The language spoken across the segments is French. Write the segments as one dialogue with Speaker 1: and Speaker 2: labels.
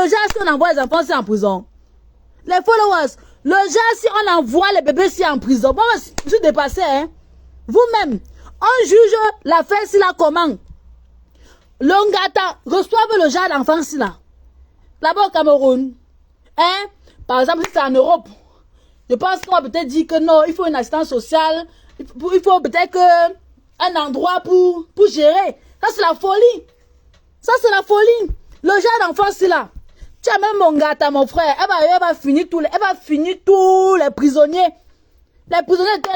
Speaker 1: genre, si on envoie les enfants, c'est en prison. Les followers, le genre, si on envoie les bébés, c'est en prison. Bon, je suis dépassé, hein. Vous-même, on juge l'affaire si la comment. Le Ngata reçoivent le genre d'enfant si là. Là-bas au Cameroun, hein. Par exemple, si c'est en Europe, je pense qu'on va peut-être dire que non, il faut une assistance sociale. Il faut peut-être un endroit pour gérer. Ça, c'est la folie. Ça, c'est la folie. Le genre d'enfant, c'est là. Tu as même mon gâteau, mon frère. Elle va finir tous les prisonniers. Les prisonniers étaient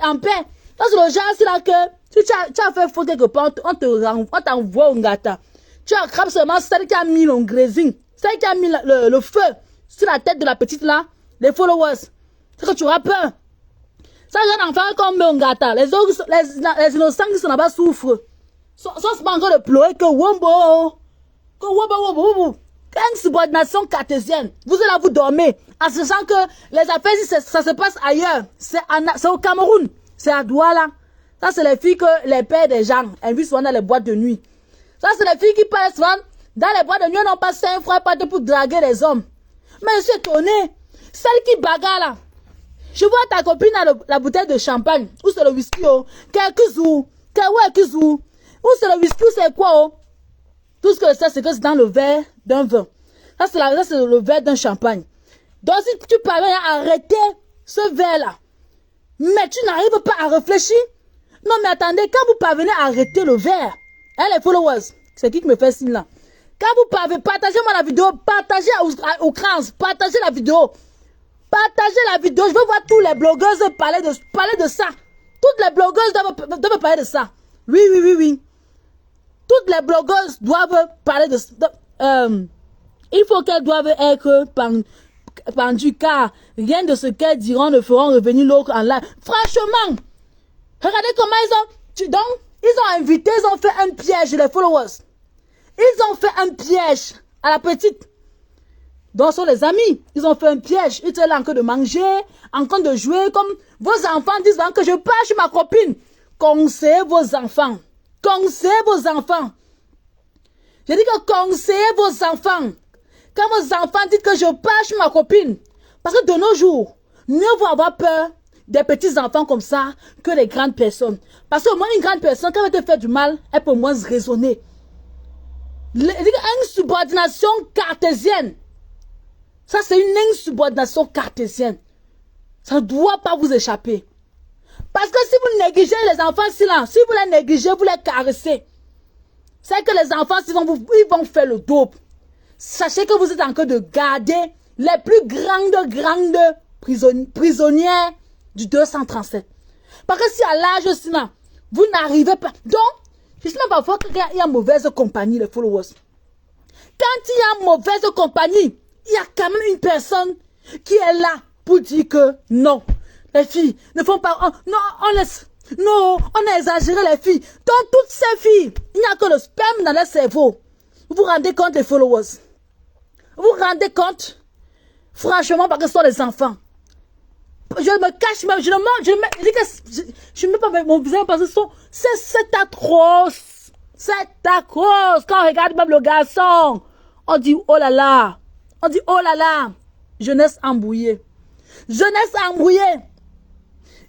Speaker 1: en paix. Ça, c'est le genre, c'est là que si tu as fait faute quelque part, on t'envoie au gâteau. Tu attrapes seulement celle qui a mis le grésil, celle qui a mis le feu sur la tête de la petite là, les followers. C'est que tu auras peur. Ça, jeune enfant comme un gâteau. Les innocents qui sont là-bas souffrent. Sont pas encore de pleurer que wombo. Une subordination cartésienne. Vous allez là, vous dormez. En sachant que les affaires, ça se passe ailleurs. C'est au Cameroun. C'est à Douala. Ça, c'est les filles que les pères des gens invitent souvent dans les boîtes de nuit. Ça, c'est les filles qui passent souvent dans les boîtes de nuit. On n'a pas 5 francs pour draguer les hommes. Mais je suis étonné. Celle qui bagarre là. Je vois ta copine à la bouteille de champagne. Où c'est le whisky, oh? Quelques ou où c'est le whisky, c'est quoi, oh? Tout ce que je sais, c'est que c'est dans le verre d'un vin. Ça, c'est le verre d'un champagne. Donc, si tu parviens à arrêter ce verre-là, mais tu n'arrives pas à réfléchir. Non, mais attendez, quand vous parvenez à arrêter le verre, hein, les followers, c'est qui me fait signe là? Quand vous parvenez, partagez-moi la vidéo, partagez au crans, partagez la vidéo. Partagez la vidéo, je veux voir tous les blogueuses parler de ça. Toutes les blogueuses doivent parler de ça. Oui. Toutes les blogueuses doivent parler de ça. Il faut qu'elles doivent être pendues car rien de ce qu'elles diront ne feront revenir l'autre en live. Franchement, regardez comment ils ont invité, ils ont fait un piège, les followers. Ils ont fait un piège à la petite. Donc, ce sont les amis. Ils ont fait un piège. Ils étaient là en train de manger, en train de jouer, comme vos enfants disent que je pars chez ma copine. Conseillez vos enfants. Conseillez vos enfants. Je dis que conseillez vos enfants. Quand vos enfants disent que je pars chez ma copine. Parce que de nos jours, mieux vaut avoir peur des petits enfants comme ça que des grandes personnes. Parce que moi, une grande personne, quand elle te fait du mal, elle peut moins se raisonner. Une subordination cartésienne. Ça, c'est une insubordination cartésienne. Ça ne doit pas vous échapper. Parce que si vous négligez les enfants, si vous les négligez, vous les caressez, c'est que les enfants, ils vont faire le double. Sachez que vous êtes en train de garder les plus grandes prisonnières du 237. Parce que si à l'âge sinon, vous n'arrivez pas. Donc, je sais même parfois qu'il y a mauvaise compagnie, les followers. Quand il y a mauvaise compagnie, il y a quand même une personne qui est là pour dire que non, les filles ne font pas... non, on a exagéré les filles. Donc toutes ces filles, il n'y a que le sperme dans leur cerveau. Vous vous rendez compte, les followers? Vous vous rendez compte? Franchement, parce que ce sont les enfants. Je me cache même, je ne mets pas mon visage parce que c'est atroce. C'est atroce. Quand on regarde même le garçon, on dit oh là là. On dit oh là là. Jeunesse embrouillée. Jeunesse embrouillée.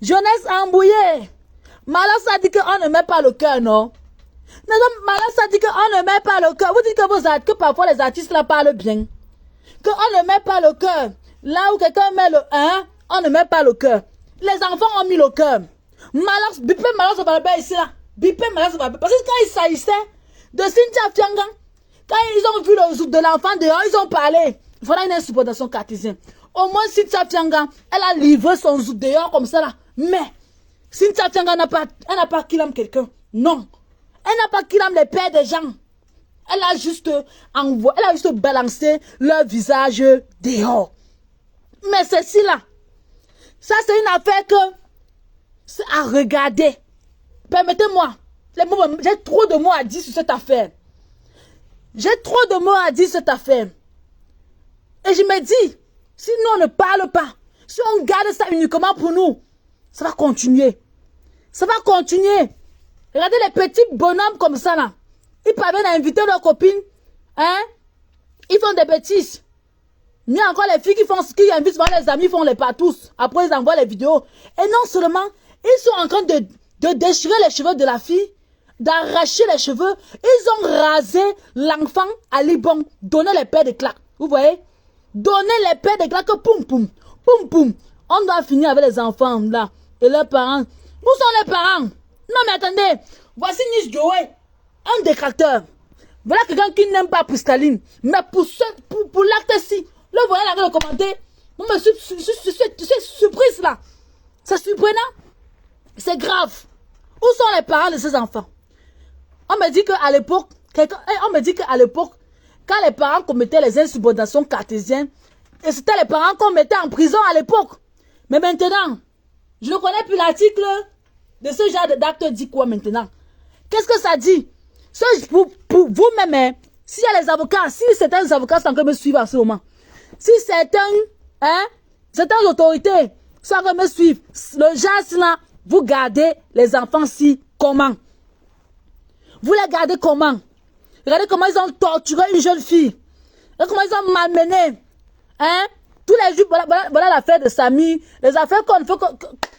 Speaker 1: Jeunesse embrouillée. Malheur, ça dit qu'on ne met pas le cœur, non? Malheur, ça dit qu'on ne met pas le cœur. Vous dites que parfois les artistes là parlent bien. Qu'on ne met pas le cœur. Là où quelqu'un met le 1, on ne met pas le cœur. Les enfants ont mis le cœur. Malheur, ça va pas ici là. Malheur, ça va pas. Parce que quand il s'agissait de Cynthia Fiangan, quand ils ont vu le zouk de l'enfant dehors, ils ont parlé. Voilà une insupportation cartésienne. Au moins, Cynthia Fiangan, elle a livré son zouk dehors comme ça là. Mais, Cynthia Fiangan n'a pas killam quelqu'un. Non. Elle n'a pas killam les pères des gens. Elle a juste balancé leur visage dehors. Mais ceci là, ça c'est une affaire que c'est à regarder. Permettez-moi, j'ai trop de mots à dire sur cette affaire. J'ai trop de mots à dire sur cette affaire. Et je me dis, si nous on ne parle pas, si on garde ça uniquement pour nous, ça va continuer. Ça va continuer. Regardez les petits bonhommes comme ça là. Ils parviennent à inviter leurs copines, hein, Ils font des bêtises. Il y a encore les filles qui invitent souvent les amis, font les patous. Après, ils envoient les vidéos. Et non seulement, ils sont en train de déchirer les cheveux de la fille, d'arracher les cheveux. Ils ont rasé l'enfant à Liban, donné les paires de claques. Vous voyez? Donner les paires de claques, poum, poum, poum, poum. On doit finir avec les enfants, là, et leurs parents. Où sont les parents? Non, mais attendez. Voici Niche Joey, un détracteur. Voilà quelqu'un qui n'aime pas Poustaline. Mais pour l'acte-ci, le voyez là, le commenter. Moi, je suis surprise, là. C'est surprenant. C'est grave. Où sont les parents de ces enfants? On me dit qu'à l'époque, quand les parents commettaient les insubordinations cartésiennes, et c'était les parents qu'on mettait en prison à l'époque. Mais maintenant, je ne connais plus l'article de ce genre d'acte dit quoi maintenant? Qu'est-ce que ça dit? Pour vous-même, hein, s'il y a les avocats, si certains avocats sont en train de me suivre à ce moment, si certaines autorités sont en train de me suivre, le genre là, vous gardez les enfants si comment? Vous les gardez comment? Regardez comment ils ont torturé une jeune fille. Regardez comment ils ont malmené. Hein? Tous les jours, voilà l'affaire de Samy. Les affaires qu'on fait,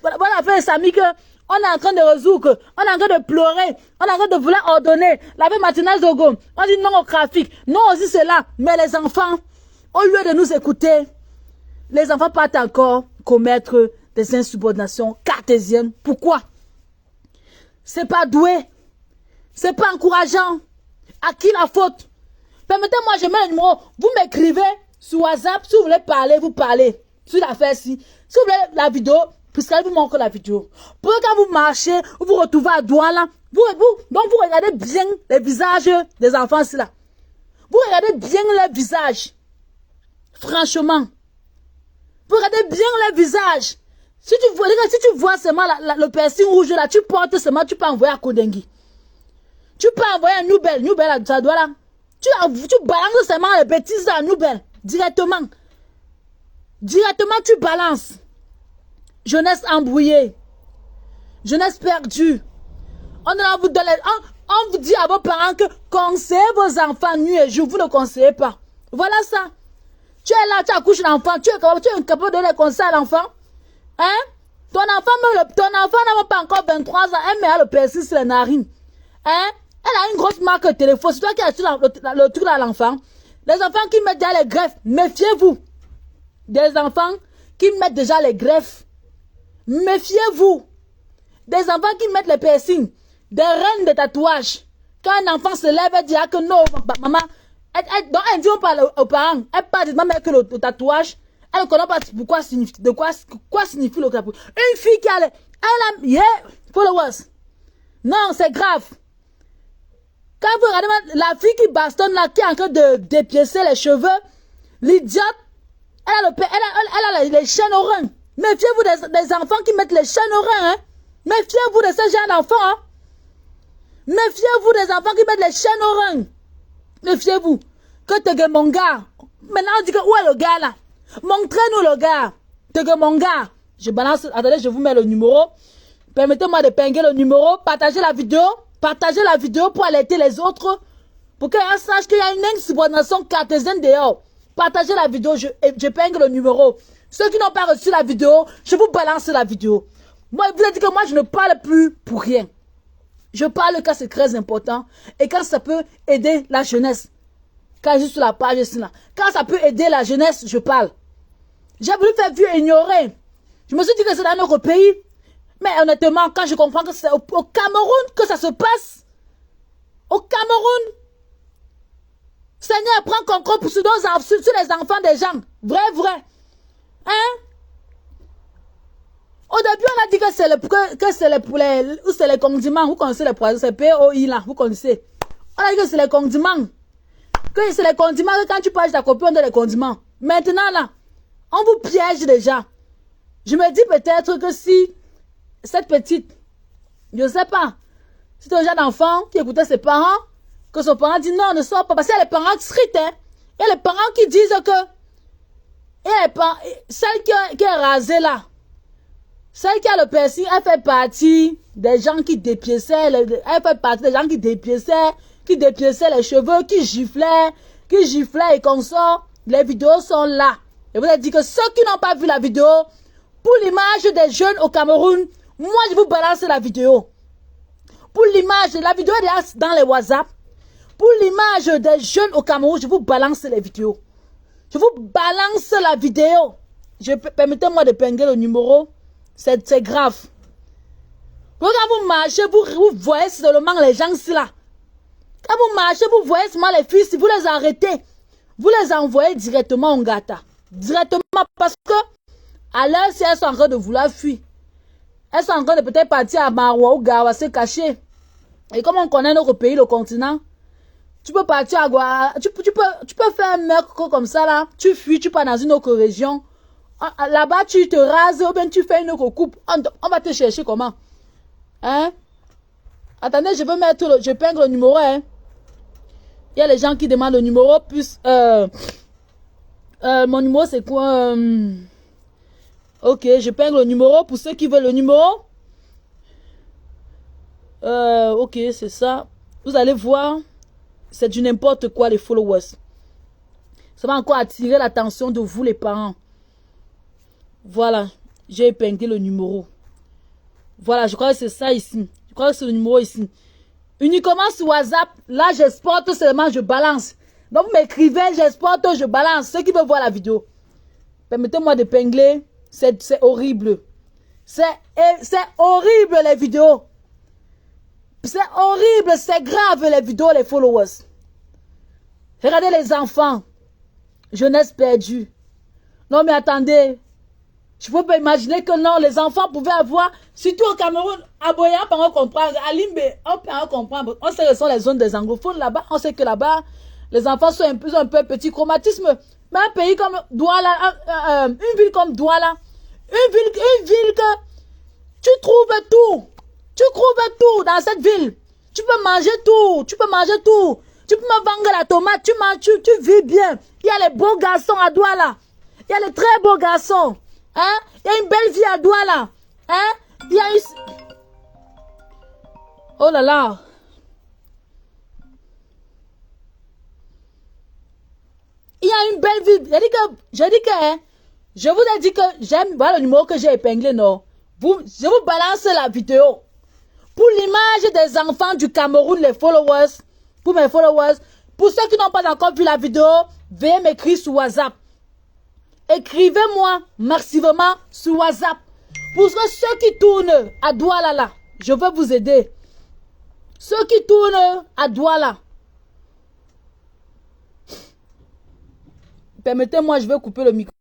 Speaker 1: voilà l'affaire de Samy que on est en train de résoudre, on est en train de pleurer, on est en train de vouloir ordonner. L'affaire Martinez Zogo, on dit non au trafic, non aussi cela. Mais les enfants, au lieu de nous écouter, les enfants partent encore commettre des insubordinations cartésiennes. Pourquoi? C'est pas doué. C'est pas encourageant. À qui la faute? Permettez-moi, je mets le numéro. Vous m'écrivez sur WhatsApp. Si vous voulez parler, vous parlez. Sur l'affaire-ci. Si vous voulez la vidéo, puisqu'elle vous montre la vidéo. Pour que quand vous marchez, vous vous retrouvez à Douala, donc vous regardez bien les visages des enfants-ci là. Vous regardez bien les visages. Franchement. Vous regardez bien les visages. Si tu vois seulement le piercing rouge là, tu portes seulement, tu peux envoyer à Kodengui. Tu peux envoyer un Noubel à Douala. Tu balances seulement les bêtises à Noubel. Directement. Directement, tu balances. Jeunesse embrouillée. Jeunesse perdue. On vous dit à vos parents que conseillez vos enfants nuit et jour. Vous ne conseillez pas. Voilà ça. Tu es là, tu accouches l'enfant. Tu es incapable de donner conseil à l'enfant. Hein? Ton enfant n'a pas encore 23 ans. Elle met le persil sur les narines. Hein? Elle a une grosse marque de téléphone. C'est toi qui as acheté le truc à l'enfant. Les enfants qui mettent déjà les greffes. Méfiez-vous. Des enfants qui mettent déjà les greffes. Méfiez-vous. Des enfants qui mettent les piercings. Des reines de tatouage. Quand un enfant se lève, elle dit que non, maman. Donc elle dit aux parents. Elle parle de maman que le tatouage. Elle ne connaît pas pourquoi signifie, quoi signifie le tatouage. Une fille qui a followers. Non, c'est grave. Quand vous regardez la fille qui bastonne là, qui est en train de dépiécer les cheveux, l'idiote, elle a les chaînes aux reins. Méfiez-vous des enfants qui mettent les chaînes aux reins. Hein? Méfiez-vous de ce genre d'enfants. Hein? Méfiez-vous des enfants qui mettent les chaînes aux reins. Méfiez-vous. Que Tege mon gars. Maintenant on dit que où est le gars là? Montrez-nous le gars. Tege mon gars. Je balance. Attendez, je vous mets le numéro. Permettez-moi de pinguer le numéro. Partagez la vidéo. Partagez la vidéo pour alerter les autres. Pour qu'ils sachent qu'il y a une insubordination cartésienne dehors. Partagez la vidéo. Je pingue le numéro. Ceux qui n'ont pas reçu la vidéo, je vous balance la vidéo. Moi, vous avez dit que moi, je ne parle plus pour rien. Je parle quand c'est très important. Et quand ça peut aider la jeunesse. Quand je suis sur la page ici là. Quand ça peut aider la jeunesse, je parle. J'ai voulu faire vu et ignorer. Je me suis dit que c'est dans notre pays. Mais honnêtement, quand je comprends que c'est au Cameroun que ça se passe. Au Cameroun. Seigneur, prends contrôle sur les enfants des gens. Vrai. Hein? Au début, on a dit que c'est les condiments. Vous connaissez les poisons, c'est POI là, vous connaissez. On a dit que c'est les condiments. Que c'est les condiments, que quand tu parles de ta copine, on donne les condiments. Maintenant là, on vous piège déjà. Je me dis peut-être que si cette petite, je ne sais pas, c'est un genre d'enfant qui écoutait ses parents, que son parent dit non, ne sors pas. Parce qu'il y a les parents stricts, hein. Il y a les parents qui disent que, celle qui est rasée là, celle qui a le piercing, elle fait partie des gens qui dépiéçaient, elle fait partie des gens qui dépiéçaient les cheveux, qui giflaient, qui giflait et qu'on sort. Les vidéos sont là. Je vous ai dit que ceux qui n'ont pas vu la vidéo, pour l'image des jeunes au Cameroun, moi je vous balance la vidéo. Pour l'image, la vidéo est dans les WhatsApp. Pour l'image des jeunes au Cameroun, je vous balance les vidéos. Je vous balance la vidéo. Permettez-moi de pingler le numéro. C'est grave. Quand vous marchez, vous voyez seulement les gens ici là. Quand vous marchez, vous voyez seulement les filles, si vous les arrêtez, vous les envoyez directement au Ngata. Directement parce que, à l'heure, si elles sont en train de vouloir fuir, elles sont en train de peut-être partir à Maroua ou Gawa se cacher. Et comme on connaît notre pays, le continent, tu peux partir à Goa, tu peux faire un meurtre comme ça là, tu fuis, tu pars dans une autre région. Là-bas, tu te rases ou bien tu fais une autre coupe. On va te chercher comment? Hein? Attendez, je veux mettre je peigne le numéro, hein. Il y a les gens qui demandent le numéro, plus mon numéro c'est quoi? Ok, je peigne le numéro pour ceux qui veulent le numéro. Ok, c'est ça. Vous allez voir, c'est du n'importe quoi les followers. Ça va encore attirer l'attention de vous les parents. Voilà, j'ai épinglé le numéro. Voilà, je crois que c'est ça ici. Je crois que c'est le numéro ici. Uniquement sur WhatsApp, là j'exporte seulement, je balance. Donc vous m'écrivez, j'exporte, je balance. Ceux qui veulent voir la vidéo, permettez-moi d'épingler. C'est horrible. C'est horrible les vidéos. C'est horrible, c'est grave les vidéos, les followers. Regardez les enfants. Jeunesse perdue. Non mais attendez. Je peux pas imaginer que non, les enfants pouvaient avoir, surtout au Cameroun, à Boya, on peut comprendre, à Limbe, on peut comprendre. On sait que ce sont les zones des anglophones là-bas. On sait que là-bas, les enfants sont un peu petit chromatisme. Mais un pays comme Douala, une ville comme Douala, une ville que tu trouves tout. Tu trouves tout dans cette ville. Tu peux manger tout. Tu peux manger tout. Tu peux me vendre la tomate. Tu manges, tu vis bien. Il y a les beaux garçons à Douala. Il y a les très beaux garçons. Hein? Il y a une belle vie à Douala. Hein? Il y a une... Oh là là. Il y a une belle vie. Hein, je vous ai dit que j'aime, voilà le numéro que j'ai épinglé, non? Je vous balance la vidéo. Pour l'image des enfants du Cameroun, les followers, pour mes followers, pour ceux qui n'ont pas encore vu la vidéo, veuillez m'écrire sur WhatsApp. Écrivez-moi massivement sur WhatsApp. Pour ceux qui tournent à Douala là, je veux vous aider. Ceux qui tournent à Douala. Permettez-moi, je vais couper le micro.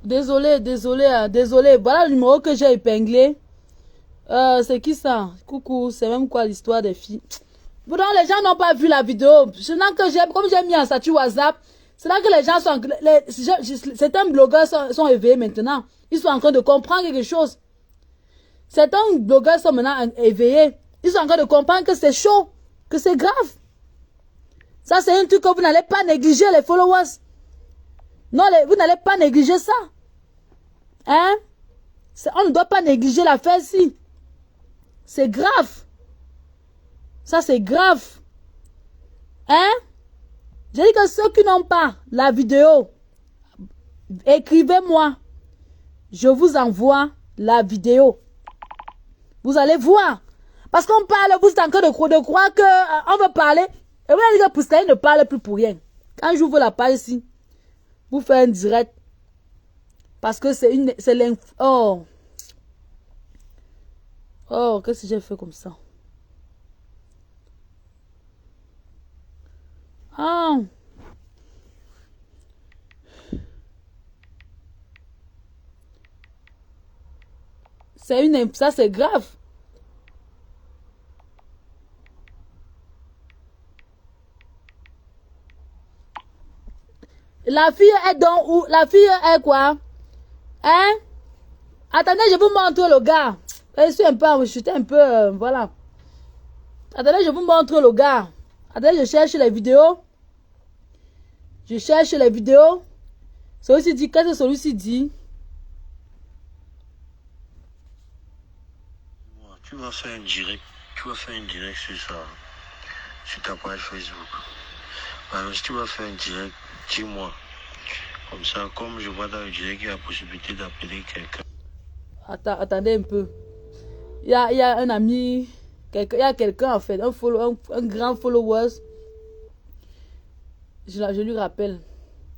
Speaker 1: Désolé, désolé, hein, désolé. Voilà le numéro que j'ai épinglé. C'est qui ça? Coucou, c'est même quoi l'histoire des filles? Bon, les gens n'ont pas vu la vidéo. Comme j'ai mis un statut WhatsApp, c'est là que les gens sont... certains blogueurs sont éveillés maintenant. Ils sont en train de comprendre quelque chose. Certains blogueurs sont maintenant éveillés. Ils sont en train de comprendre que c'est chaud, que c'est grave. Ça, c'est un truc que vous n'allez pas négliger, les followers. Non, vous n'allez pas négliger ça. Hein? On ne doit pas négliger l'affaire-ci. C'est grave. Ça, c'est grave. Hein? J'ai dit que ceux qui n'ont pas la vidéo, écrivez-moi. Je vous envoie la vidéo. Vous allez voir. Parce qu'on parle, vous êtes en train de croire qu'on veut parler. Et vous allez dire que Pouskaï ne parle plus pour rien. Quand j'ouvre la page ici, vous faites un direct. Parce que c'est l'info. Oh. Oh, qu'est-ce que j'ai fait comme ça? Ah. Ça, c'est grave. La fille est donc où? La fille est quoi? Hein? Attendez, je vous montre le gars. J'étais un peu, voilà. Attendez, je vous montre le gars. Attendez, je cherche les vidéos. Je cherche les vidéos. Celui-ci dit, qu'est-ce que celui-ci dit?
Speaker 2: Tu vas faire un direct. Tu vas faire un direct sur ça. Sur ta page Facebook. Alors, si tu vas faire un direct, dis-moi. Comme ça, comme je vois dans le direct, il y a la possibilité d'appeler quelqu'un.
Speaker 1: Attendez un peu. Il y a un ami, il y a quelqu'un en fait, un grand follower. Je lui rappelle.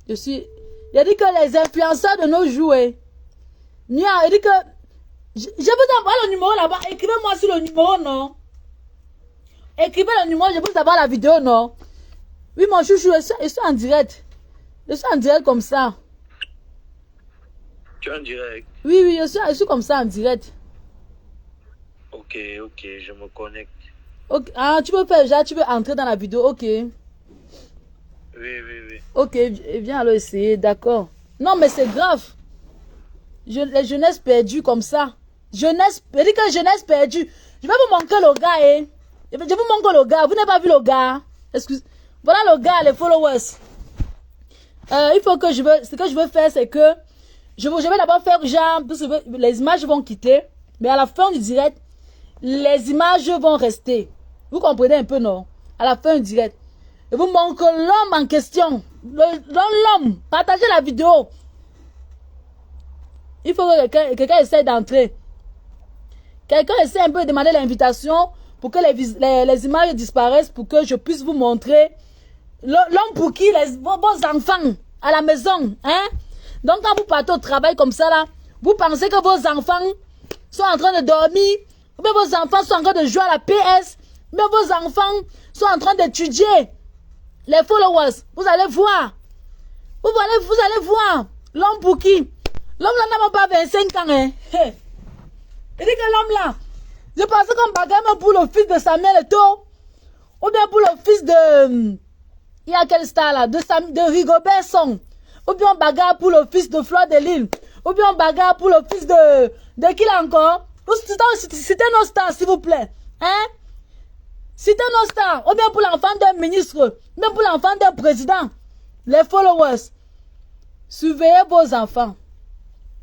Speaker 1: Il a dit que les influenceurs de nos jours, il dit que je vous envoie le numéro là-bas. Écrivez-moi sur le numéro, non? Écrivez le numéro, je vous envoie la vidéo, non? Oui, mon chouchou, je suis en direct. Je suis en direct comme ça.
Speaker 2: Tu es en direct?
Speaker 1: Oui, je suis comme ça en direct.
Speaker 2: Ok, je me connecte.
Speaker 1: Okay. Ah, tu veux entrer dans la vidéo, ok.
Speaker 2: Oui.
Speaker 1: Ok, viens alors essayer, d'accord. Non, mais c'est grave. Les jeunesses perdues comme ça. Je dis que jeunesse perdue. Je vais vous montrer le gars, hein. Je vous montre le gars. Vous n'avez pas vu le gars? Excuse. Voilà le gars, les followers. Il faut que ce que je veux faire, c'est que je vais d'abord faire genre, les images vont quitter, mais à la fin du direct, les images vont rester. Vous comprenez un peu, non? À la fin du direct. Je vous montre l'homme en question. L'homme. Partagez la vidéo. Il faut que quelqu'un essaie d'entrer. Quelqu'un essaie un peu de demander l'invitation pour que les images disparaissent, pour que je puisse vous montrer l'homme pour qui vos enfants à la maison. Hein? Donc quand vous partez au travail comme ça, là, vous pensez que vos enfants sont en train de dormir, ou bien vos enfants sont en train de jouer à la PS, ou bien vos enfants sont en train d'étudier. Les followers, vous allez voir. Vous allez voir. L'homme pour qui? L'homme là n'a même pas 25 ans. Hein? Hey. Il dit que l'homme là, je pensais qu'on bagarre pour le fils de Samuel Eto'o, ou bien pour le fils de... Il y a quel star là? De Rigobert Song. Ou bien on bagarre pour le fils de Fleur de Lille. Ou bien on bagarre pour le fils de qui là encore? Citez nos stars, s'il vous plaît. Hein? Citez nos stars. Ou bien pour l'enfant d'un ministre. Même pour l'enfant d'un président. Les followers. Surveillez vos enfants.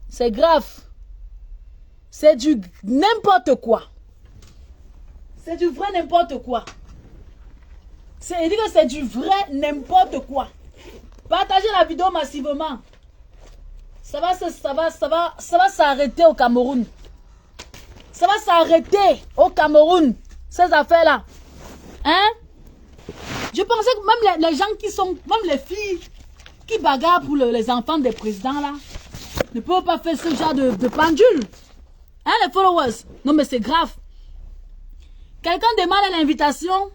Speaker 1: C'est grave. C'est du n'importe quoi. C'est du vrai n'importe quoi. Il dit que c'est du vrai n'importe quoi. Partagez la vidéo massivement. Ça va s'arrêter au Cameroun. Ça va s'arrêter au Cameroun. Ces affaires-là. Hein? Je pensais que même les gens qui sont, même les filles qui bagarrent pour les enfants des présidents là, ne peuvent pas faire ce genre de pendule. Hein, les followers? Non, mais c'est grave. Quelqu'un demande l'invitation.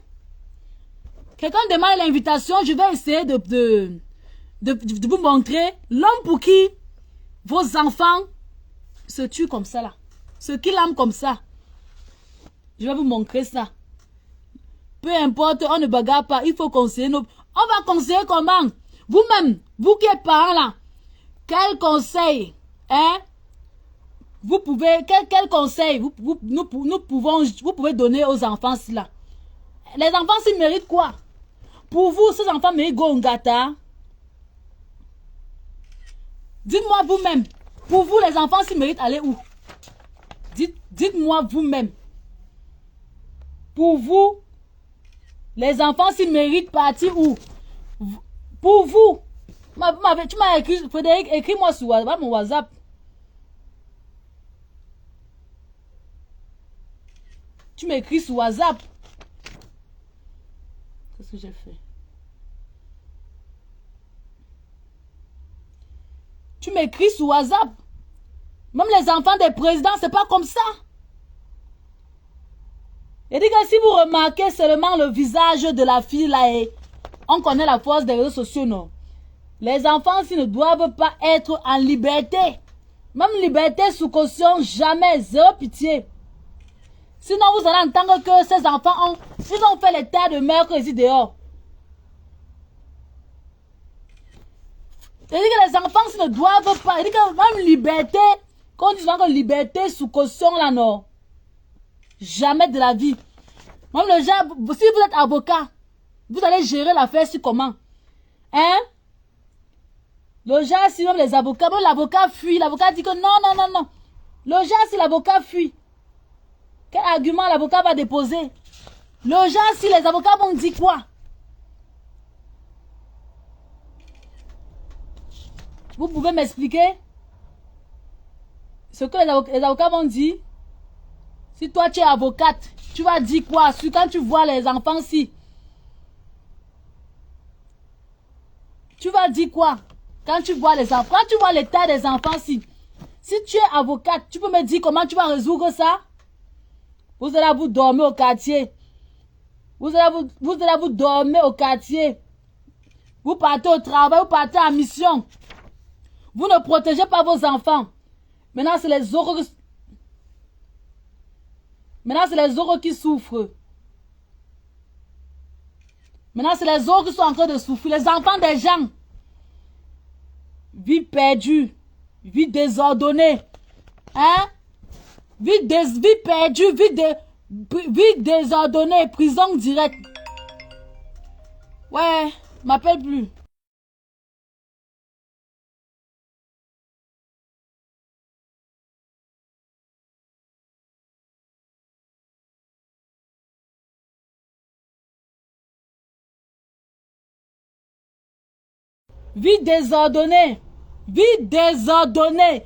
Speaker 1: Je vais essayer de vous montrer l'homme pour qui vos enfants se tuent comme ça là. Ceux qui l'aiment comme ça. Je vais vous montrer ça. Peu importe, on ne bagarre pas. Il faut conseiller nos... On va conseiller comment? Vous-même, vous qui êtes parents là, quel conseil, hein? Vous pouvez, quel conseil vous pouvez donner aux enfants là? Les enfants, s'ils méritent quoi? Pour vous, ces enfants méritent Gongata. Dites-moi vous-même. Pour vous, les enfants, s'ils méritent aller où? Dites-moi vous-même. Pour vous, les enfants, s'ils méritent partir où? Pour vous. Tu m'as écrit, Frédéric, écris-moi sur mon WhatsApp. Tu m'écris sur WhatsApp. Qu'est-ce que j'ai fait? Tu m'écris sur WhatsApp. Même les enfants des présidents, c'est pas comme ça. Et dit que si vous remarquez seulement le visage de la fille là, et on connaît la force des réseaux sociaux, non? Les enfants, s'ils ne doivent pas être en liberté. Même liberté sous caution, jamais, zéro pitié. Sinon, vous allez entendre que ces enfants ils ont fait l'état de mer ici dehors. C'est-à-dire que les enfants s'ils ne doivent pas. C'est-à-dire que même liberté, quand on dit souvent que liberté sous caution, là, non. Jamais de la vie. Même le genre, si vous êtes avocat, vous allez gérer l'affaire sur comment? Hein? Le genre, si même les avocats, même l'avocat fuit, l'avocat dit que non. Le genre, si l'avocat fuit, quel argument l'avocat va déposer? Le genre, si les avocats vont dire quoi? Vous pouvez m'expliquer ce que les avocats vont dire? Si toi tu es avocate, tu vas dire quoi quand tu vois les enfants si? Tu vas dire quoi quand tu vois les enfants? Quand tu vois l'état des enfants si? Si tu es avocate, tu peux me dire comment tu vas résoudre ça? Vous allez vous dormir au quartier. Vous allez vous dormir au quartier. Vous partez au travail, vous partez en mission. Vous ne protégez pas vos enfants. Maintenant, c'est les autres. Maintenant, c'est les autres qui souffrent. Maintenant, c'est les autres qui sont en train de souffrir. Les enfants des gens. Vie perdue. Vie désordonnée. Hein? Vie perdue. Vie désordonnée. Prison directe. Ouais, m'appelle plus. Vie désordonnée. Vie désordonnée.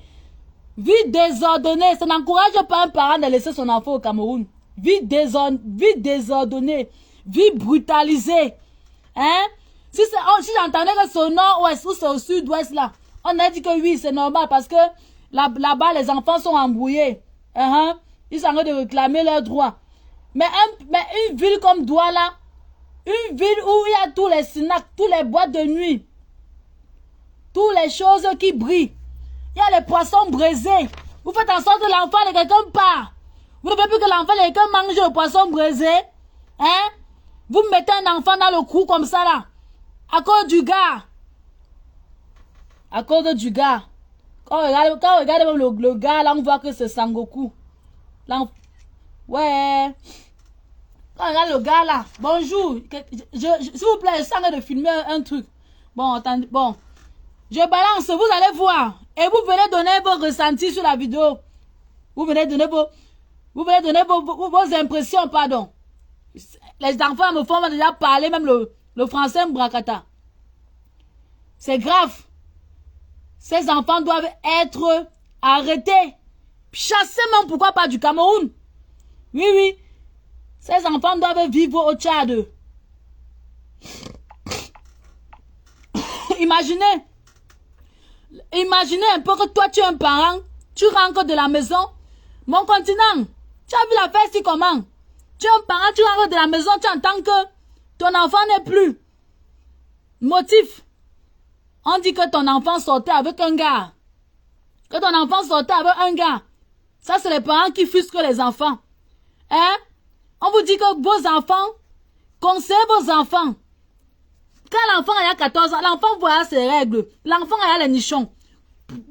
Speaker 1: Vie désordonnée. Ça n'encourage pas un parent de laisser son enfant au Cameroun. Vie désordonnée. Vie brutalisée. Hein? Si j'entendais que c'est au nord-ouest ou c'est au sud-ouest là, on a dit que oui, c'est normal parce que là-bas, les enfants sont embrouillés. Ils sont en train de réclamer leurs droits. Mais une ville comme Douala, une ville où il y a tous les snacks, tous les boîtes de nuit, toutes les choses qui brillent. Il y a les poissons braisés. Vous faites en sorte que l'enfant de quelqu'un part. Vous ne voulez plus que l'enfant de quelqu'un mange le poisson braisé. Hein? Vous mettez un enfant dans le cou comme ça là. À cause du gars. À cause du gars. Quand on regarde même le gars là, on voit que c'est Sangoku. Ouais. Quand on regarde le gars là. Bonjour. S'il vous plaît, je sens de filmer un truc. Bon, attendez. Bon. Je balance, vous allez voir. Et vous venez donner vos ressentis sur la vidéo. Vous venez donner vos impressions, pardon. Les enfants me font déjà parler, même le français Mbrakata. C'est grave. Ces enfants doivent être arrêtés. Chassés même, pourquoi pas du Cameroun. Oui. Ces enfants doivent vivre au Tchad. Imaginez un peu que toi tu es un parent, tu rentres de la maison. Mon continent, tu as vu la fête ici comment? Tu es un parent, tu rentres de la maison, tu entends que ton enfant n'est plus. Motif. On dit que ton enfant sortait avec un gars. Que ton enfant sortait avec un gars. Ça, c'est les parents qui fusquent les enfants. Hein? On vous dit que vos enfants, conseillez vos enfants. Quand l'enfant a 14 ans, l'enfant voit ses règles. L'enfant a les nichons.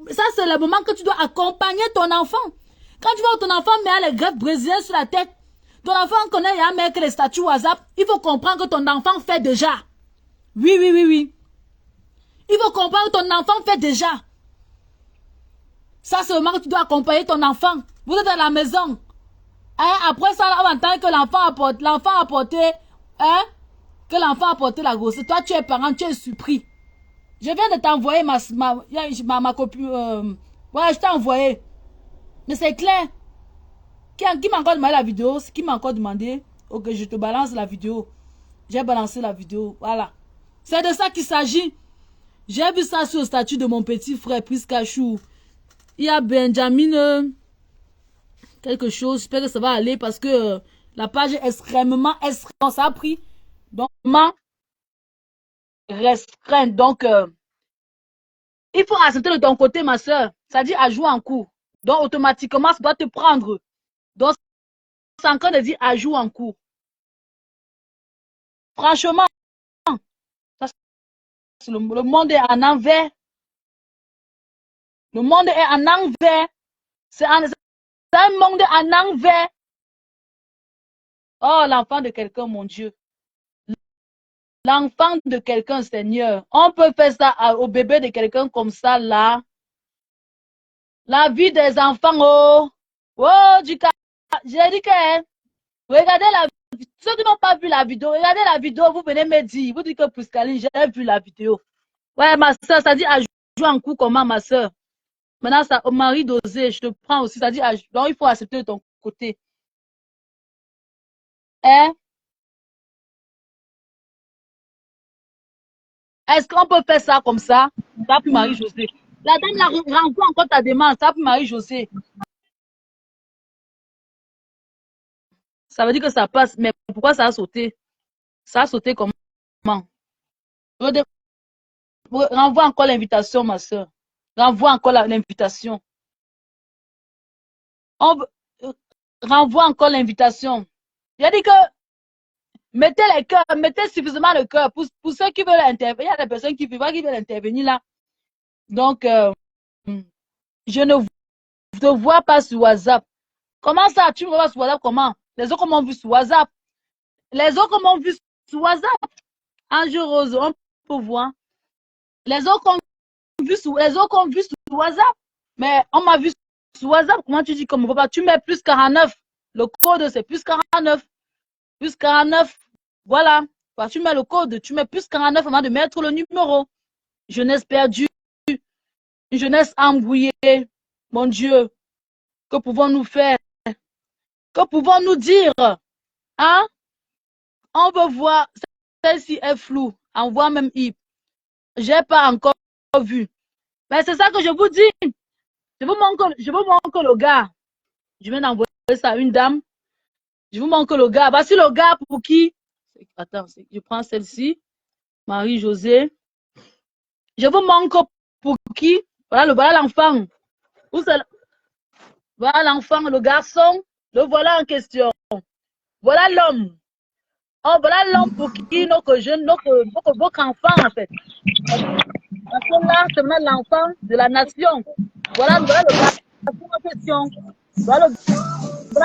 Speaker 1: Ça, c'est le moment que tu dois accompagner ton enfant. Quand tu vois ton enfant met les greffes brésiliennes sur la tête, ton enfant connaît, il y a un mec les statuts WhatsApp, il faut comprendre que ton enfant fait déjà. Oui, oui, oui, oui. Il faut comprendre que ton enfant fait déjà. Ça, c'est le moment que tu dois accompagner ton enfant. Vous êtes à la maison. Hein? Après ça, on va entendre que l'enfant a porté, hein? Que l'enfant a porté la grossesse. Toi, tu es parent, tu es surpris. Je viens de t'envoyer ma copie. Ouais, je t'ai envoyé. Mais c'est clair. Qui m'a encore demandé la vidéo? Qui m'a encore demandé? Ok, je te balance la vidéo. J'ai balancé la vidéo. Voilà. C'est de ça qu'il s'agit. J'ai vu ça sur le statut de mon petit frère, Priskachou. Il y a Benjamin. Quelque chose. J'espère que ça va aller parce que la page est extrêmement. Ça a pris. Donc, restreint. Donc, il faut accepter de ton côté, ma soeur. Ça dit à jouer en cours. Donc, automatiquement, ça doit te prendre. Donc, c'est encore de dire à jouer en cours. Franchement, le monde est en envers. Le monde est en envers. C'est un monde en envers. Oh, l'enfant de quelqu'un, mon Dieu. L'enfant de quelqu'un, Seigneur. On peut faire ça au bébé de quelqu'un comme ça, là. La vie des enfants, oh. Oh, j'ai dit que, regardez la vidéo. Ceux qui n'ont pas vu la vidéo, regardez la vidéo, vous venez me dire. Vous dites que Priscaline, j'ai vu la vidéo. Ouais, ma soeur, ça dit à jouer en coup comment, ma soeur? Maintenant, ça, au mari dosé, je te prends aussi, ça dit à jouer. Donc, il faut accepter de ton côté. Hein? Est-ce qu'on peut faire ça comme ça? Ça pour Marie-Josée. La dame la renvoie encore ta demande, ça pour Marie-Josée. Ça veut dire que ça passe, mais pourquoi ça a sauté? Ça a sauté comment? Renvoie encore l'invitation, ma soeur. Renvoie encore l'invitation. Renvoie encore l'invitation. J'ai dit que mettez les cœurs, mettez suffisamment le cœur pour ceux qui veulent intervenir. Il y a des personnes qui veulent intervenir là. Donc, je ne te vois pas sur WhatsApp. Comment ça, tu me vois sur WhatsApp? Comment? Les autres m'ont vu sur WhatsApp. Les autres m'ont vu sur WhatsApp. Ange Rose, on peut voir. Les autres ont vu sur WhatsApp. Mais on m'a vu sur WhatsApp. Comment tu dis comme papa? Tu mets plus 49. Le code, c'est plus 49. Plus 49. Voilà. Quand tu mets le code, tu mets plus 49 avant de mettre le numéro. Jeunesse perdue. Jeunesse embrouillée. Mon Dieu. Que pouvons-nous faire? Que pouvons-nous dire? Hein? On veut voir. Celle-ci est floue. Envoie même Yves. J'ai pas encore vu. Mais c'est ça que je vous dis. Je vous montre le gars. Je viens d'envoyer ça à une dame. Je vous montre le gars. Voici le gars pour qui. Attends, je prends celle-ci. Marie-Josée. Je vous montre pour qui. Voilà l'enfant. Voilà l'enfant, le garçon. Le voilà en question. Voilà l'homme. Oh, voilà l'homme pour qui votre enfant, en fait. Parce que là, c'est maintenant l'enfant de la nation. Voilà le garçon en question. Voilà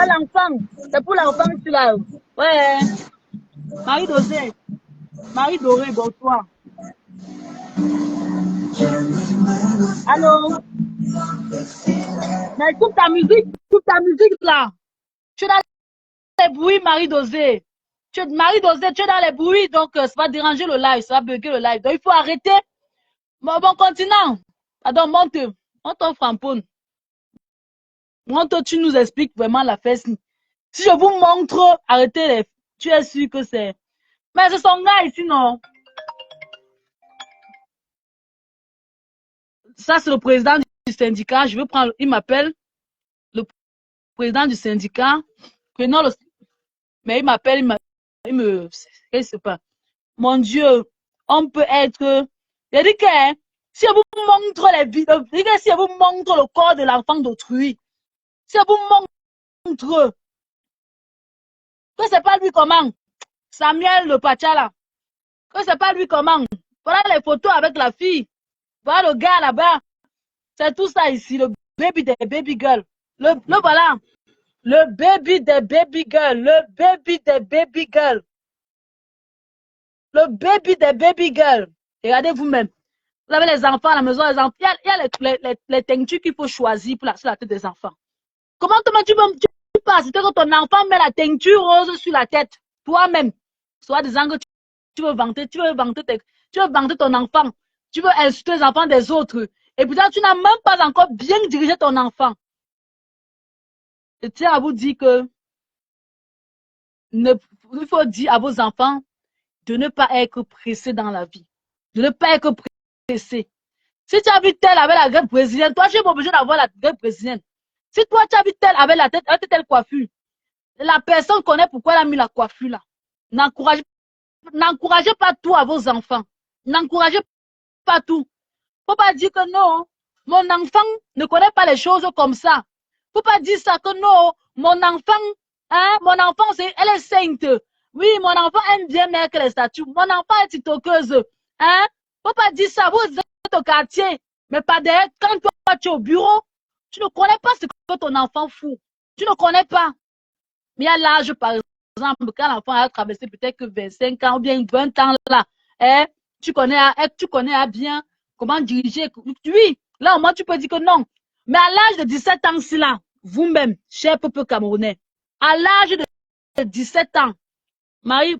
Speaker 1: l'enfant. C'est pour l'enfant, celui-là. Ouais. Marie-Dosé. Marie-Doré, bonsoir. Allô? Mais écoute ta musique là. Tu es dans les bruits, Marie-Dosé. Marie-Dosé, tu es dans les bruits, donc ça va déranger le live, ça va bugger le live. Donc il faut arrêter. Bon continent. Pardon, monte ton framponne. Monte, tu nous expliques vraiment la fesse. Si je vous montre, arrêtez les. Tu es sûr que c'est. Mais c'est son gars ici, non? Ça, c'est le président du syndicat. Je veux prendre. Il m'appelle. Le président du syndicat. Prenons le. Mais il m'appelle, il me. Qu'est-ce que c'est pas? Mon Dieu, on peut être. Il dit que Si elle vous montre les vidéos, si elle vous montre le corps de l'enfant d'autrui, si elle vous montre que c'est pas lui comment, Samuel le Pachala, que c'est pas lui comment, voilà les photos avec la fille, voilà le gars là-bas, c'est tout ça ici, le baby des baby girls, le voilà, le baby des baby girls, le baby des baby girls, le baby des baby girls, regardez vous-même. Vous avez les enfants à la maison, les enfants, il y a les teintures qu'il faut choisir pour sur la tête des enfants. Comment tu passes que ton enfant met la teinture rose sur la tête, toi-même, soit disant que tu veux vanter ton enfant, tu veux insulter les enfants des autres, et puis tu n'as même pas encore bien dirigé ton enfant. Je tiens à vous dire que il faut dire à vos enfants de ne pas être pressés dans la vie, de ne pas être pressés. Si tu as vu tel avec la greffe brésilienne, toi, tu n'es pas obligé d'avoir la greffe brésilienne. Si toi, tu as vu tel avec la tête, avec telle coiffure, la personne connaît pourquoi elle a mis la coiffure là. N'encouragez pas tout à vos enfants. N'encouragez pas tout. Faut pas dire que non, mon enfant ne connaît pas les choses comme ça. Faut pas dire ça que non, mon enfant, elle est sainte. Oui, mon enfant aime bien mettre les statues. Mon enfant est tiktokeuse. Hein? Faut pas dire ça. Vous êtes au quartier, mais pas derrière. Quand toi, tu es au bureau, tu ne connais pas ce que ton enfant fout. Tu ne connais pas. Mais à l'âge, par exemple, quand l'enfant a traversé peut-être que 25 ans ou bien 20 ans là, tu connais à bien comment diriger. Oui, là au moins tu peux dire que non. Mais à l'âge de 17 ans, si là, vous-même, cher peuple camerounais, à l'âge de 17 ans, Marie,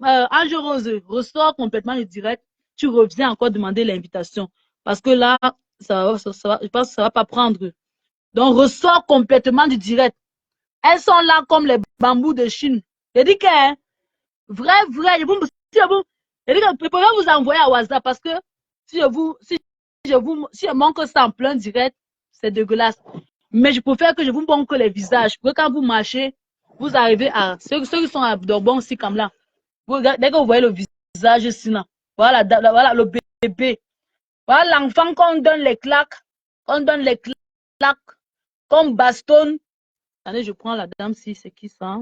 Speaker 1: Ange Rose ressort complètement du direct, tu reviens encore demander l'invitation. Parce que là, je pense que ça va pas prendre. Donc, ressort complètement du direct. Elles sont là comme les bambous de Chine. Je dis que, vrai, je peux vous envoyer à WhatsApp parce que si je montre ça en plein direct, c'est dégueulasse. Mais je préfère que je vous montre les visages. Pour que quand vous marchez, vous arrivez à, ceux qui sont à Dorbon aussi comme là. Dès que vous voyez le visage ici là, voilà le bébé. Voilà l'enfant qu'on donne les claques, comme baston. Attendez, je prends la dame si c'est qui ça.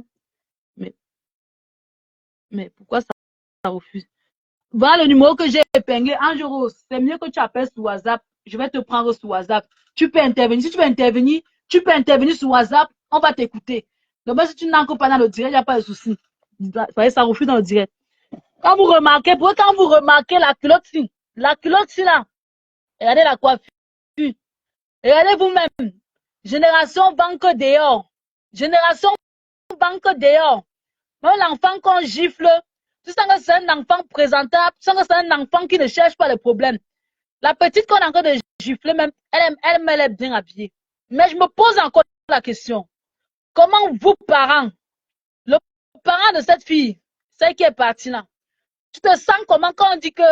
Speaker 1: Mais pourquoi ça refuse? Voilà le numéro que j'ai épinglé. Ange Rose, c'est mieux que tu appelles sur WhatsApp. Je vais te prendre sur WhatsApp. Tu peux intervenir. Si tu veux intervenir, tu peux intervenir sur WhatsApp. On va t'écouter. Donc, si tu n'entres pas dans le direct, il n'y a pas de souci. Ça refuse dans le direct. Quand vous remarquez la culotte, là, regardez la coiffure. Regardez vous-même. Génération banque dehors. Génération banque dehors. Même l'enfant qu'on gifle, tu sens que c'est un enfant présentable, tu sens que c'est un enfant qui ne cherche pas les problèmes. La petite qu'on a encore de gifler, même, elle est bien habillée. Mais je me pose encore la question. Comment vous, parents, le parent de cette fille, celle qui est partie là, tu te sens comment quand on dit que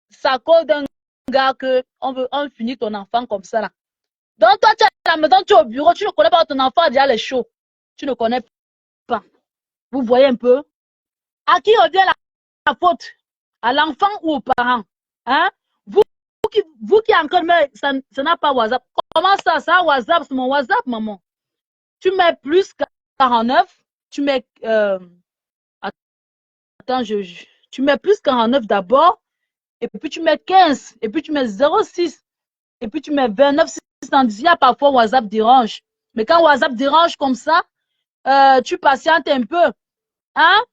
Speaker 1: ça cause d'un gars on finit ton enfant comme ça là. Donc toi, tu es à la maison, tu es au bureau, tu ne connais pas ton enfant, déjà les chaud. Tu ne connais pas. Vous voyez un peu? À qui revient la faute? À l'enfant ou aux parents? Hein? Vous qui encore, mais ça n'a pas WhatsApp. Comment ça? Ça a WhatsApp, c'est mon WhatsApp, maman. Tu mets plus 49, tu mets. Attends, tu mets plus 49 d'abord, et puis tu mets 15, et puis tu mets 06, et puis tu mets 29, 610. Il y a parfois WhatsApp dérange. Mais quand WhatsApp dérange comme ça, tu patientes un peu. Hein?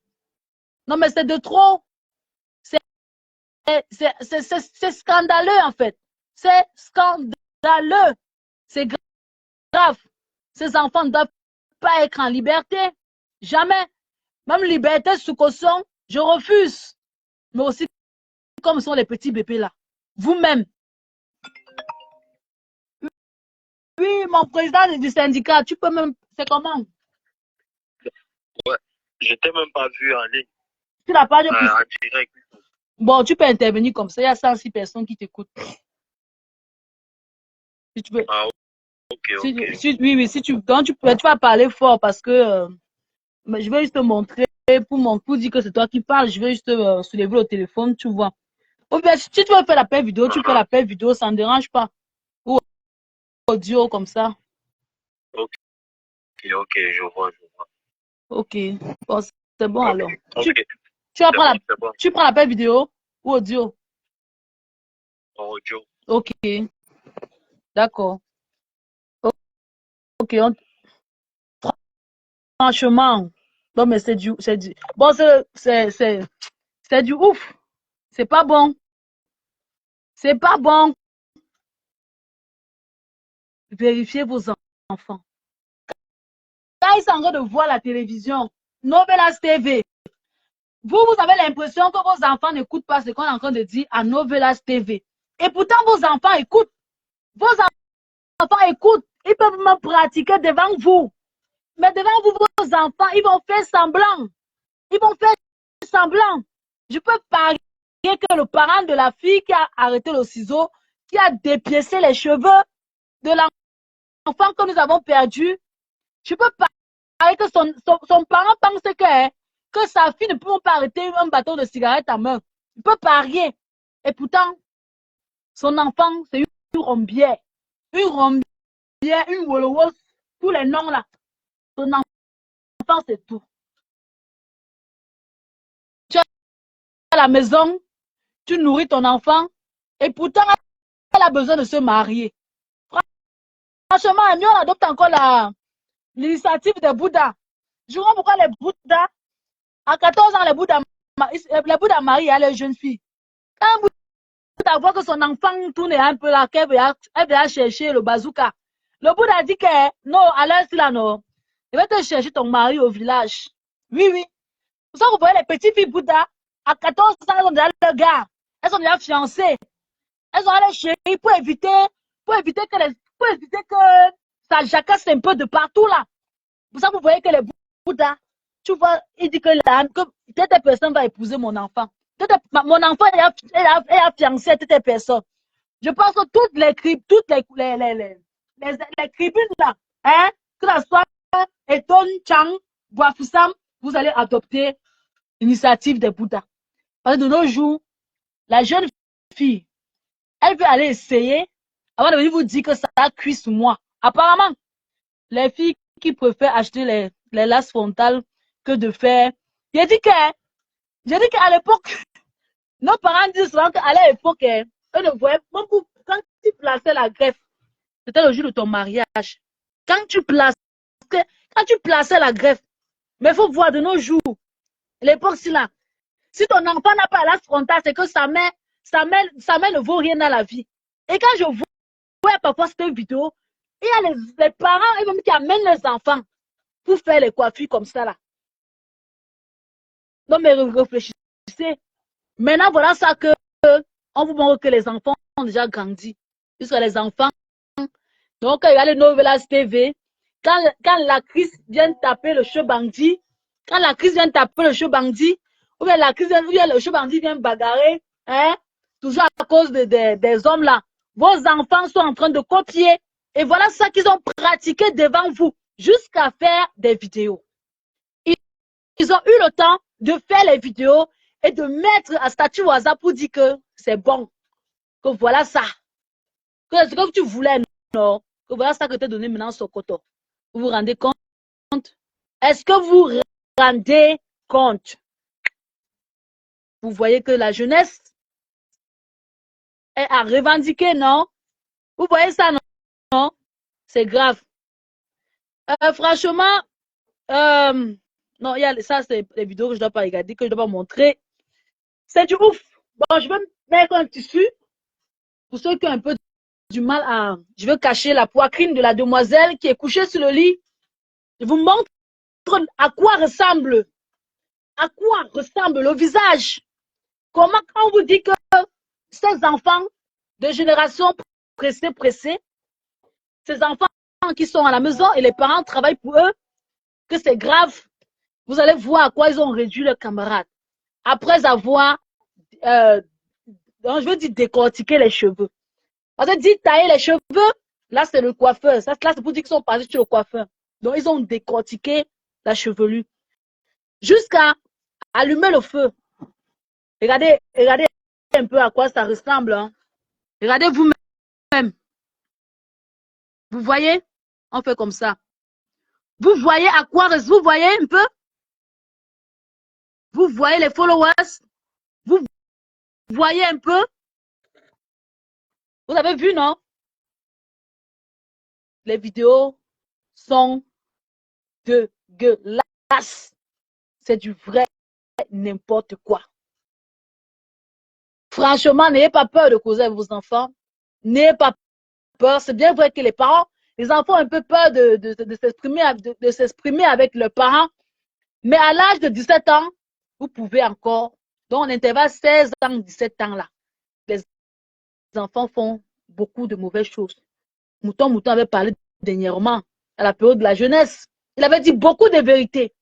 Speaker 1: Non, mais c'est de trop. C'est scandaleux, en fait. C'est scandaleux. C'est grave. Ces enfants ne doivent pas être en liberté. Jamais. Même liberté sous caution, je refuse. Mais aussi, comme sont les petits bébés là. Vous-même. Oui, mon président du syndicat, tu peux même. C'est comment?
Speaker 2: Ouais, je t'ai même pas vu en ligne.
Speaker 1: Tu n'as pas de
Speaker 2: En direct.
Speaker 1: Bon, tu peux intervenir comme ça. Il y a 106 personnes qui t'écoutent. Si tu veux.
Speaker 2: Ah, ok.
Speaker 1: Oui, si tu vas parler fort parce que je vais juste te montrer pour dire que c'est toi qui parles. Je vais juste soulever le téléphone, tu vois. Ou bien, si tu veux faire l'appel vidéo, tu fais l'appel vidéo, ça ne dérange pas. Ou audio comme ça.
Speaker 2: Ok, ok, je vois.
Speaker 1: Ok. Bon, c'est bon
Speaker 2: Ok,
Speaker 1: alors.
Speaker 2: ok.
Speaker 1: Tu vas
Speaker 2: C'est
Speaker 1: prendre
Speaker 2: bon, c'est bon.
Speaker 1: tu prends l'appel vidéo ou audio.
Speaker 2: Audio.
Speaker 1: Ok. D'accord. Ok. Franchement. Non, mais bon, c'est du ouf. C'est pas bon. C'est pas bon. Vérifiez vos enfants. Quand ils sont en train de voir la télévision, Novelas TV, vous avez l'impression que vos enfants n'écoutent pas ce qu'on est en train de dire à Novelas TV. Et pourtant, vos enfants écoutent. Vos enfants écoutent. Ils peuvent même pratiquer devant vous. Mais devant vous, vos enfants, ils vont faire semblant. Ils vont faire semblant. Je peux parier que le parent de la fille qui a arrêté le ciseau, qui a dépiécé les cheveux de l'enfant que nous avons perdu, je peux parier que son parent pense que sa fille ne peut pas arrêter un bâton de cigarette à main. Je peux parier. Et pourtant, son enfant, c'est une rombière. Une rombière, une wolowos, tous les noms là. Son enfant, c'est tout. Tu es à la maison, tu nourris ton enfant, et pourtant, elle a besoin de se marier. Franchement, nous, on adopte encore l'initiative des Bouddhas. Je vois pourquoi les Bouddhas, à 14 ans, les Bouddhas marient les jeunes filles. Quand un Bouddha voit que son enfant tourne un peu là, elle va chercher le bazooka. Le Bouddha dit que non, à l'heure là, non. Il va te chercher ton mari au village. Oui, oui. Vous savez, vous voyez les petites filles Bouddha, à 14 ans, elles ont déjà leur gars. Elles sont déjà fiancées. Elles ont allé chérie pour éviter que ça jacasse un peu de partout là. Vous savez, vous voyez que les Bouddhas, tu vois, il dit que telle personne va épouser mon enfant. Mon enfant est fiancé telle personne. Je pense que toutes les tribunes là, hein, que ce soit Eton, Chang, Boafoussam, vous allez adopter l'initiative des Bouddhas. Parce que de nos jours, la jeune fille, elle veut aller essayer avant de venir vous dire que ça a cuit sous moi. Apparemment, les filles qui préfèrent acheter les lasses frontales que de faire. J'ai dit qu'à l'époque, nos parents disent souvent qu'à l'époque, eux ne voyaient pas quand tu plaçais la greffe, c'était le jour de ton mariage. Quand tu plaçais la greffe, mais il faut voir de nos jours, l'époque si là, si ton enfant n'a pas la lasse frontale, c'est que sa mère ne vaut rien dans la vie. Et quand je vois parfois cette vidéo, il y a les parents eux-mêmes qui amènent les enfants pour faire les coiffures comme ça là. Non mais réfléchissez. Maintenant voilà ça que on vous montre que les enfants ont déjà grandi. Puisque les enfants, donc il y a les Novelas TV. Quand la crise vient taper le cheveu bandit, ou bien le cheveu bandit vient bagarrer, hein, toujours à cause des hommes là, vos enfants sont en train de copier. Et voilà ça qu'ils ont pratiqué devant vous, jusqu'à faire des vidéos. Ils ont eu le temps de faire les vidéos et de mettre un statut WhatsApp pour dire que c'est bon, que voilà ça, que ce que tu voulais, non, que voilà ça que tu as donné maintenant sur Sokoto. Vous vous rendez compte? Est-ce que vous rendez compte? Vous voyez que la jeunesse est à revendiquer, non? Vous voyez ça, non? C'est grave. Franchement, non, ça, c'est les vidéos que je ne dois pas regarder, que je ne dois pas montrer. C'est du ouf. Bon, je vais mettre un tissu pour ceux qui ont un peu du mal à... Je vais cacher la poitrine de la demoiselle qui est couchée sur le lit. Je vous montre à quoi ressemble le visage. Comment quand on vous dit que ces enfants de génération pressée, ces enfants qui sont à la maison et les parents travaillent pour eux, que c'est grave. Vous allez voir à quoi ils ont réduit leurs camarades. Après avoir, je veux dire décortiquer les cheveux. Parce que dit tailler les cheveux, là c'est le coiffeur. Ça, là c'est pour dire qu'ils sont passés sur le coiffeur. Donc ils ont décortiqué la chevelure. Jusqu'à allumer le feu. Regardez un peu à quoi ça ressemble. Hein. Regardez vous-même. Vous voyez? On fait comme ça. Vous voyez à quoi vous voyez un peu? Vous voyez les followers? Vous voyez un peu? Vous avez vu, non? Les vidéos sont dégueulasses. C'est du vrai n'importe quoi. Franchement, n'ayez pas peur de causer avec vos enfants. N'ayez pas peur. C'est bien vrai que les parents, les enfants ont un peu peur de s'exprimer avec leurs parents. Mais à l'âge de 17 ans, vous pouvez encore, dans l'intervalle 16 ans, 17 ans là, les enfants font beaucoup de mauvaises choses. Mouton avait parlé dernièrement, à la période de la jeunesse. Il avait dit beaucoup de vérités.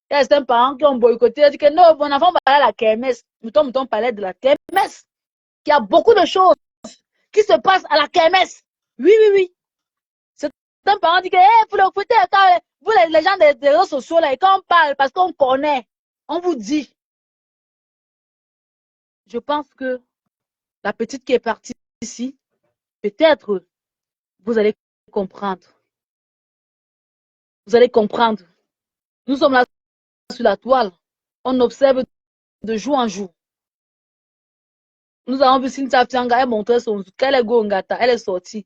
Speaker 1: Il y a certains parents qui ont boycotté, il a dit que non, mon enfant va aller à la kermesse. Mouton parlait de la kermesse. Il y a beaucoup de choses qui se passent à la kermesse. Oui, oui, oui. Certains parents disent que vous l'écoutez, vous les gens des réseaux sociaux, là, et quand on parle, parce qu'on connaît, on vous dit. Je pense que la petite qui est partie ici, peut-être vous allez comprendre. Vous allez comprendre. Nous sommes là sur la toile. On observe de jour en jour. Nous avons vu Cynthia Fianga, elle montrait son qu'elle est Gongata, elle est sortie.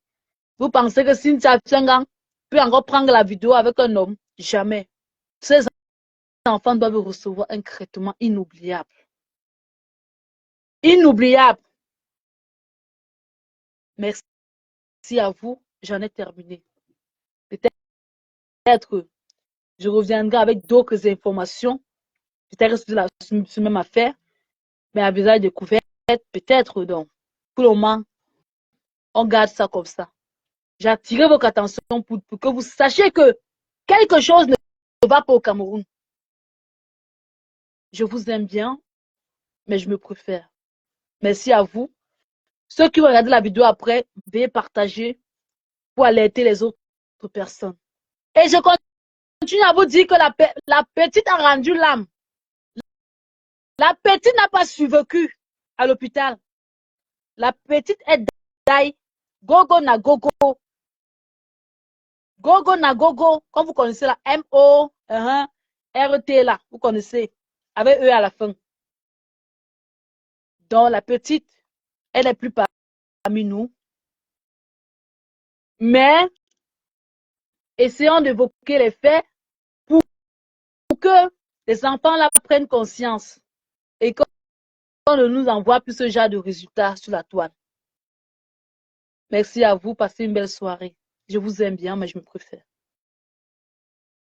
Speaker 1: Vous pensez que Cynthia Fianga peut encore prendre la vidéo avec un homme? Jamais. Ces enfants doivent recevoir un traitement inoubliable. Inoubliable. Merci à vous. J'en ai terminé. Peut-être je reviendrai avec d'autres informations. Peut-être sur la même affaire. Mais à visage découvert, peut-être donc. Pour le moment, on garde ça comme ça. J'ai attiré votre attention pour que vous sachiez que quelque chose ne va pas au Cameroun. Je vous aime bien, mais je me préfère. Merci à vous. Ceux qui vont regarder la vidéo après, veuillez partager pour alerter les autres personnes. Et je continue à vous dire que la petite a rendu l'âme. La petite n'a pas survécu à l'hôpital. La petite est d'aïe. Gogo na gogo. Gogo na gogo. Comme vous connaissez la M-O-R-T là. Vous connaissez. Avec E à la fin. Donc la petite, elle n'est plus parmi nous. Mais essayons d'évoquer les faits pour que les enfants là prennent conscience et qu'on ne nous envoie plus ce genre de résultats sur la toile. Merci à vous, passez une belle soirée. Je vous aime bien, mais je me préfère.